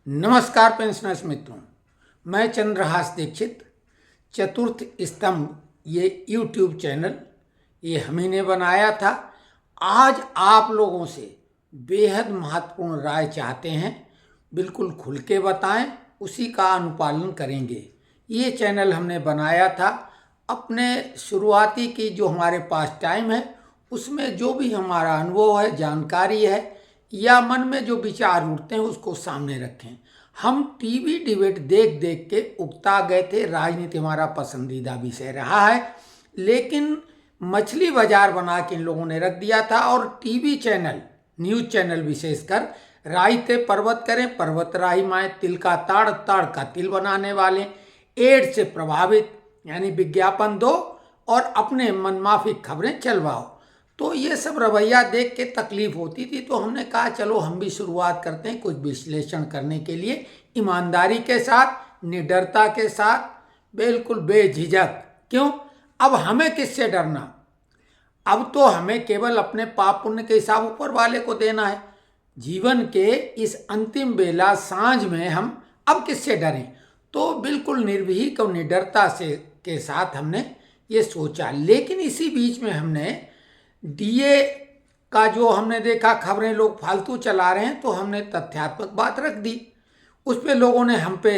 नमस्कार पेंशनर्स मित्रों, मैं चंद्रहास दीक्षित। चतुर्थ स्तंभ ये यूट्यूब चैनल ये हम ही ने बनाया था। आज आप लोगों से बेहद महत्वपूर्ण राय चाहते हैं, बिल्कुल खुल के बताएं, उसी का अनुपालन करेंगे। ये चैनल हमने बनाया था अपने शुरुआती की जो हमारे पास टाइम है उसमें जो भी हमारा अनुभव है, जानकारी है या मन में जो विचार उठते हैं उसको सामने रखें। हम टीवी डिबेट देख देख के उकता गए थे। राजनीति हमारा पसंदीदा विषय रहा है, लेकिन मछली बाजार बना के इन लोगों ने रख दिया था। और टीवी चैनल, न्यूज चैनल विशेषकर, राई ते पर्वत करें पर्वत राही माए, तिल का ताड़ ताड़ का तिल बनाने वाले, एड से प्रभावित यानी विज्ञापन दो और अपने मनमाफिक खबरें चलवाओ। तो ये सब रवैया देख के तकलीफ होती थी। तो हमने कहा चलो हम भी शुरुआत करते हैं कुछ विश्लेषण करने के लिए, ईमानदारी के साथ, निडरता के साथ, बिल्कुल बेझिझक। क्यों? अब हमें किससे डरना? अब तो हमें केवल अपने पाप पुण्य के हिसाब ऊपर वाले को देना है। जीवन के इस अंतिम बेला सांझ में हम अब किससे डरें? तो बिल्कुल निर्भीक और निडरता से के साथ हमने ये सोचा। लेकिन इसी बीच में हमने डीए का जो हमने देखा खबरें लोग फालतू चला रहे हैं, तो हमने तथ्यात्मक बात रख दी। उस पर लोगों ने हम पे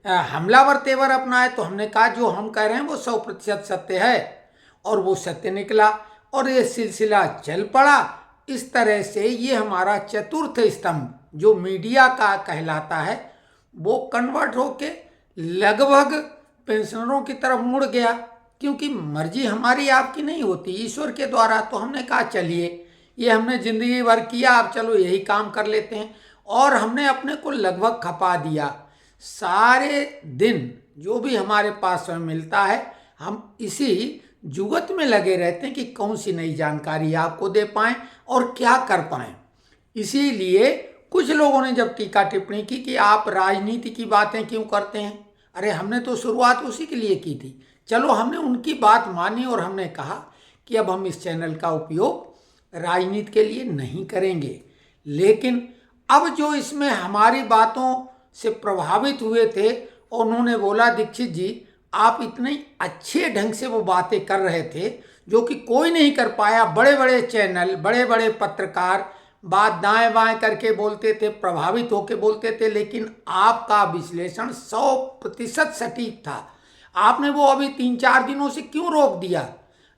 हमलावर तेवर अपनाए। तो हमने कहा जो हम कह रहे हैं वो 100% सत्य है, और वो सत्य निकला और ये सिलसिला चल पड़ा। इस तरह से ये हमारा चतुर्थ स्तंभ जो मीडिया का कहलाता है वो कन्वर्ट होके लगभग पेंशनरों की तरफ मुड़ गया, क्योंकि मर्जी हमारी आपकी नहीं होती, ईश्वर के द्वारा। तो हमने कहा चलिए ये हमने जिंदगी भर किया, अब चलो यही काम कर लेते हैं। और हमने अपने को लगभग खपा दिया। सारे दिन जो भी हमारे पास समय मिलता है हम इसी जुगत में लगे रहते हैं कि कौन सी नई जानकारी आपको दे पाएं और क्या कर पाएं। इसीलिए कुछ लोगों ने जब टीका टिप्पणी की कि आप राजनीति की बातें क्यों करते हैं, अरे हमने तो शुरुआत उसी के लिए की थी। चलो हमने उनकी बात मानी और हमने कहा कि अब हम इस चैनल का उपयोग राजनीति के लिए नहीं करेंगे। लेकिन अब जो इसमें हमारी बातों से प्रभावित हुए थे और उन्होंने बोला दीक्षित जी आप इतने अच्छे ढंग से वो बातें कर रहे थे जो कि कोई नहीं कर पाया। बड़े बड़े चैनल, बड़े बड़े पत्रकार बात दाएं बाएं करके बोलते थे, प्रभावित होकर बोलते थे, लेकिन आपका विश्लेषण 100% सटीक था। आपने वो अभी 3-4 दिनों से क्यों रोक दिया?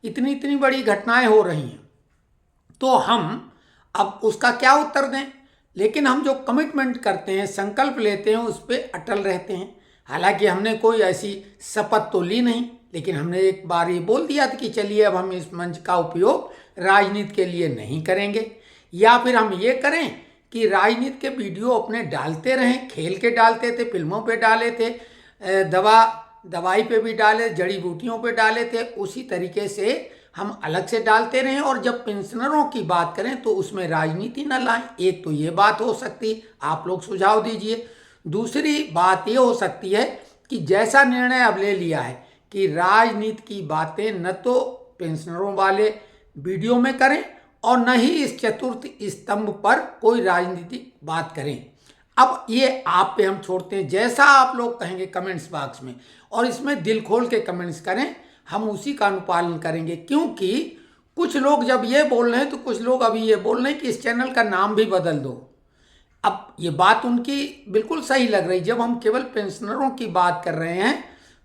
इतनी इतनी बड़ी घटनाएं हो रही हैं। तो हम अब उसका क्या उत्तर दें? लेकिन हम जो कमिटमेंट करते हैं, संकल्प लेते हैं, उस पर अटल रहते हैं। हालांकि हमने कोई ऐसी शपथ तो ली नहीं, लेकिन हमने एक बार ये बोल दिया था कि चलिए अब हम इस मंच का उपयोग राजनीति के लिए नहीं करेंगे, या फिर हम ये करें कि राजनीति के वीडियो अपने डालते रहें। खेल के डालते थे, फिल्मों पे डाले थे, दवाई पे भी डाले, जड़ी बूटियों पे डाले थे, उसी तरीके से हम अलग से डालते रहें। और जब पेंशनरों की बात करें तो उसमें राजनीति न लाएं। एक तो ये बात हो सकती, आप लोग सुझाव दीजिए। दूसरी बात ये हो सकती है कि जैसा निर्णय अब ले लिया है कि राजनीति की बातें न तो पेंशनरों वाले वीडियो में करें और न ही इस चतुर्थ स्तंभ पर कोई राजनीतिक बात करें। अब ये आप पे हम छोड़ते हैं, जैसा आप लोग कहेंगे कमेंट्स बॉक्स में, और इसमें दिल खोल के कमेंट्स करें, हम उसी का अनुपालन करेंगे। क्योंकि कुछ लोग जब ये बोल रहे हैं तो कुछ लोग अभी ये बोल रहे हैं कि इस चैनल का नाम भी बदल दो। अब ये बात उनकी बिल्कुल सही लग रही। जब हम केवल पेंशनरों की बात कर रहे हैं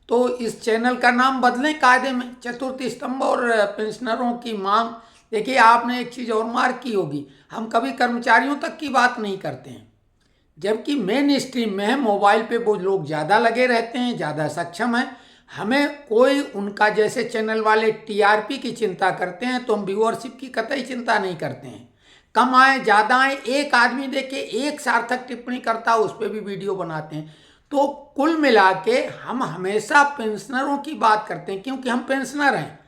तो इस चैनल का नाम बदलें कायदे में, चतुर्थ स्तंभ और पेंशनरों की मांग। देखिए आपने एक चीज़ और मार्क की होगी, हम कभी कर्मचारियों तक की बात नहीं करते हैं, जबकि मेन स्ट्रीम में है, मोबाइल पे वो लोग ज़्यादा लगे रहते हैं, ज़्यादा सक्षम हैं। हमें कोई उनका जैसे चैनल वाले टीआरपी की चिंता करते हैं, तो हम व्यूअरशिप की कतई चिंता नहीं करते हैं। कम आए ज़्यादा आए, एक आदमी देखे एक सार्थक टिप्पणी करता है, उस पर भी वीडियो बनाते हैं। तो कुल मिला के हम हमेशा पेंशनरों की बात करते हैं, क्योंकि हम पेंशनर हैं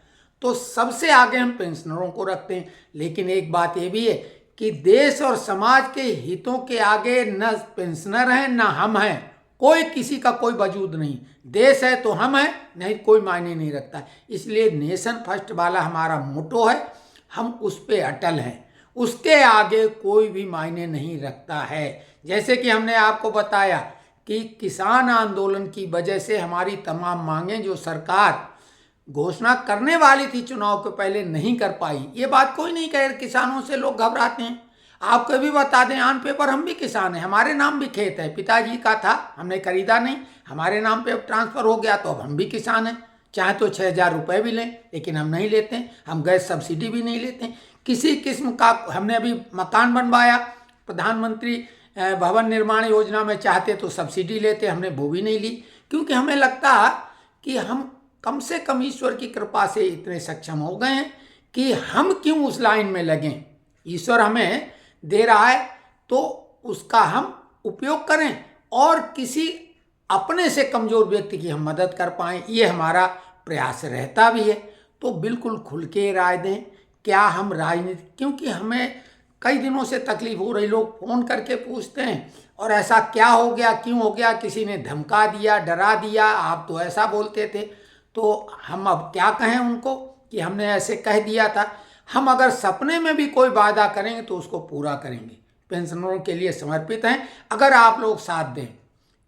तो सबसे आगे हम पेंशनरों को रखते हैं। लेकिन एक बात ये भी है कि देश और समाज के हितों के आगे न पेंशनर हैं न हम हैं, कोई किसी का कोई वजूद नहीं। देश है तो हम हैं, नहीं कोई मायने नहीं रखता। इसलिए नेशन फर्स्ट वाला हमारा मोटो है, हम उस पर अटल हैं, उसके आगे कोई भी मायने नहीं रखता है। जैसे कि हमने आपको बताया कि किसान आंदोलन की वजह से हमारी तमाम मांगें जो सरकार घोषणा करने वाली थी चुनाव के पहले नहीं कर पाई। ये बात कोई नहीं कहे, किसानों से लोग घबराते हैं। आपको भी बता दें, ऑन पेपर हम भी किसान हैं, हमारे नाम भी खेत है, पिताजी का था, हमने खरीदा नहीं, हमारे नाम पे ट्रांसफर हो गया, तो अब हम भी किसान हैं। चाहे तो 6,000 रुपये भी लें, लेकिन हम नहीं लेते हैं। हम गैस सब्सिडी भी नहीं लेते हैं किसी किस्म का। हमने अभी मकान बनवाया, प्रधानमंत्री भवन निर्माण योजना में चाहते तो सब्सिडी लेते, हमने वो भी नहीं ली, क्योंकि हमें लगता कि हम कम से कम ईश्वर की कृपा से इतने सक्षम हो गए हैं कि हम क्यों उस लाइन में लगें। ईश्वर हमें दे रहा है तो उसका हम उपयोग करें और किसी अपने से कमज़ोर व्यक्ति की हम मदद कर पाएँ, ये हमारा प्रयास रहता भी है। तो बिल्कुल खुल के राय दें, क्या हम राजनीति, क्योंकि हमें कई दिनों से तकलीफ हो रही, लोग फ़ोन करके पूछते हैं और ऐसा क्या हो गया, क्यों हो गया, किसी ने धमका दिया, डरा दिया, आप तो ऐसा बोलते थे। तो हम अब क्या कहें उनको कि हमने ऐसे कह दिया था। हम अगर सपने में भी कोई वादा करेंगे तो उसको पूरा करेंगे, पेंशनरों के लिए समर्पित हैं। अगर आप लोग साथ दें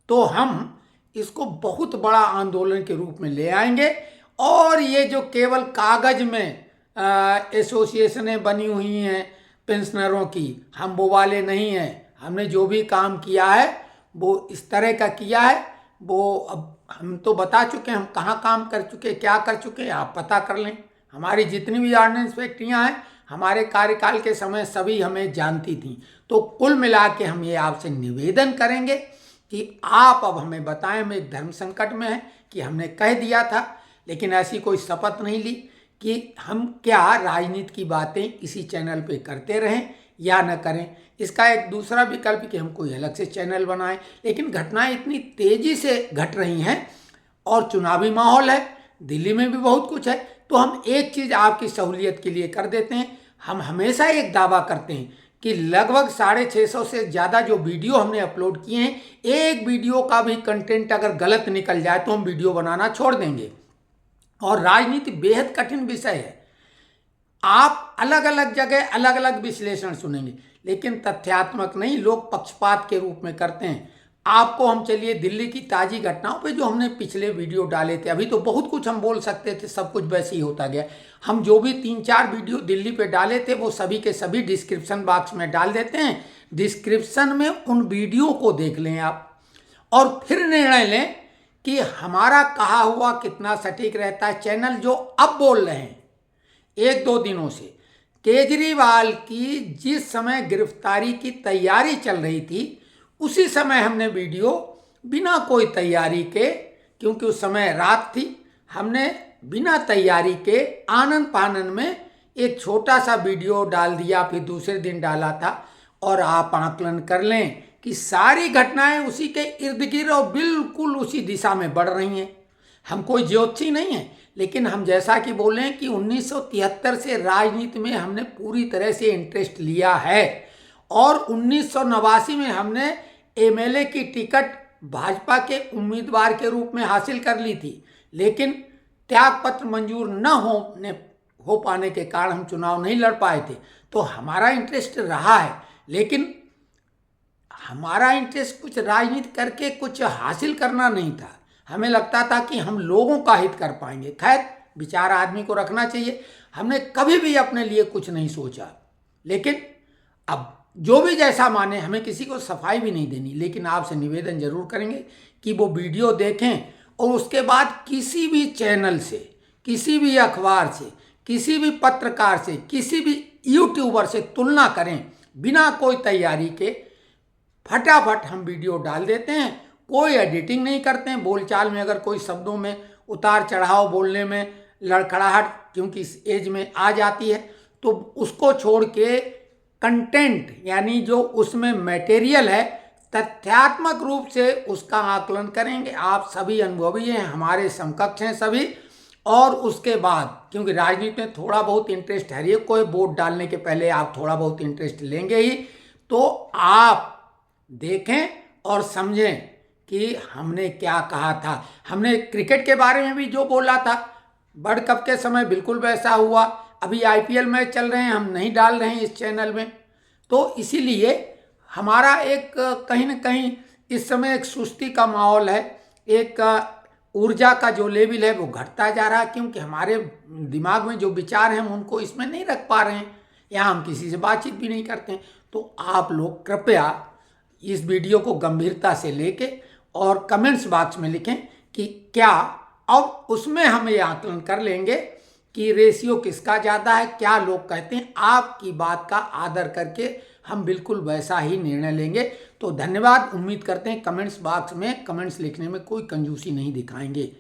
तो हम इसको बहुत बड़ा आंदोलन के रूप में ले आएंगे। और ये जो केवल कागज में एसोसिएशनें बनी हुई हैं पेंशनरों की, हम वो वाले नहीं हैं। हमने जो भी काम किया है वो इस तरह का किया है, वो अब हम तो बता चुके हैं हम कहाँ काम कर चुके, क्या कर चुके, आप पता कर लें। हमारी जितनी भी ऑर्डिनेंस फैक्ट्रियाँ हैं हमारे कार्यकाल के समय सभी हमें जानती थीं। तो कुल मिला के हम ये आपसे निवेदन करेंगे कि आप अब हमें बताएं। हम एक धर्म संकट में हैं कि हमने कह दिया था, लेकिन ऐसी कोई शपथ नहीं ली कि हम क्या राजनीति की बातें इसी चैनल पे करते रहें या न करें। इसका एक दूसरा विकल्प कि हम कोई अलग से चैनल बनाएं, लेकिन घटनाएं इतनी तेज़ी से घट रही हैं और चुनावी माहौल है, दिल्ली में भी बहुत कुछ है, तो हम एक चीज़ आपकी सहूलियत के लिए कर देते हैं। हम हमेशा एक दावा करते हैं कि लगभग 650 से ज़्यादा जो वीडियो हमने अपलोड किए हैं, एक वीडियो का भी कंटेंट अगर गलत निकल जाए तो हम वीडियो बनाना छोड़ देंगे। और राजनीति बेहद कठिन विषय है, आप अलग अलग जगह अलग अलग विश्लेषण सुनेंगे, लेकिन तथ्यात्मक नहीं, लोग पक्षपात के रूप में करते हैं। आपको हम चलिए दिल्ली की ताज़ी घटनाओं पे जो हमने पिछले वीडियो डाले थे, अभी तो बहुत कुछ हम बोल सकते थे, सब कुछ वैसे ही होता गया। हम जो भी 3-4 वीडियो दिल्ली पे डाले थे वो सभी के सभी डिस्क्रिप्शन बॉक्स में डाल देते हैं। डिस्क्रिप्शन में उन वीडियो को देख लें आप और फिर निर्णय लें कि हमारा कहा हुआ कितना सटीक रहता है। चैनल जो अब बोल रहे हैं 1-2 दिनों से, केजरीवाल की जिस समय गिरफ्तारी की तैयारी चल रही थी उसी समय हमने वीडियो बिना कोई तैयारी के, क्योंकि उस समय रात थी, हमने बिना तैयारी के आनंद फानन में एक छोटा सा वीडियो डाल दिया, फिर दूसरे दिन डाला था। और आप आकलन कर लें कि सारी घटनाएं उसी के इर्द गिर्द और बिल्कुल उसी दिशा में बढ़ रही हैं। हम कोई ज्योतिषी नहीं हैं, लेकिन हम जैसा कि बोले कि 1973 से राजनीति में हमने पूरी तरह से इंटरेस्ट लिया है और 1989 में हमने एमएलए की टिकट भाजपा के उम्मीदवार के रूप में हासिल कर ली थी, लेकिन त्यागपत्र मंजूर न हो पाने के कारण हम चुनाव नहीं लड़ पाए थे। तो हमारा इंटरेस्ट रहा है, लेकिन हमारा इंटरेस्ट कुछ राजनीति करके कुछ हासिल करना नहीं था। हमें लगता था कि हम लोगों का हित कर पाएंगे। खैर, विचार आदमी को रखना चाहिए। हमने कभी भी अपने लिए कुछ नहीं सोचा, लेकिन अब जो भी जैसा माने, हमें किसी को सफाई भी नहीं देनी, लेकिन आपसे निवेदन जरूर करेंगे कि वो वीडियो देखें और उसके बाद किसी भी चैनल से, किसी भी अखबार से, किसी भी पत्रकार से, किसी भी यूट्यूबर से तुलना करें। बिना कोई तैयारी के फटाफट हम वीडियो डाल देते हैं, कोई एडिटिंग नहीं करते हैं। बोलचाल में अगर कोई शब्दों में उतार चढ़ाव, बोलने में लड़खड़ाहट क्योंकि इस एज में आ जाती है, तो उसको छोड़ के कंटेंट यानी जो उसमें मटेरियल है तथ्यात्मक रूप से उसका आकलन करेंगे। आप सभी अनुभवी हैं, हमारे समकक्ष हैं सभी। और उसके बाद क्योंकि राजनीति में थोड़ा बहुत इंटरेस्ट है, ये कोई वोट डालने के पहले आप थोड़ा बहुत इंटरेस्ट लेंगे ही, तो आप देखें और समझें कि हमने क्या कहा था। हमने क्रिकेट के बारे में भी जो बोला था वर्ल्ड कप के समय बिल्कुल वैसा हुआ। अभी आईपीएल मैच चल रहे हैं, हम नहीं डाल रहे हैं इस चैनल में। तो इसीलिए हमारा एक कहीं न कहीं इस समय एक सुस्ती का माहौल है, एक ऊर्जा का जो लेवल है वो घटता जा रहा है, क्योंकि हमारे दिमाग में जो विचार हैं हम उनको इसमें नहीं रख पा रहे हैं, या हम किसी से बातचीत भी नहीं करते हैं। तो आप लोग कृपया इस वीडियो को गंभीरता से लेके और कमेंट्स बॉक्स में लिखें कि क्या, और उसमें हम ये आकलन कर लेंगे कि रेशियो किसका ज़्यादा है, क्या लोग कहते हैं। आपकी बात का आदर करके हम बिल्कुल वैसा ही निर्णय लेंगे। तो धन्यवाद। उम्मीद करते हैं कमेंट्स बॉक्स में कमेंट्स लिखने में कोई कंजूसी नहीं दिखाएंगे।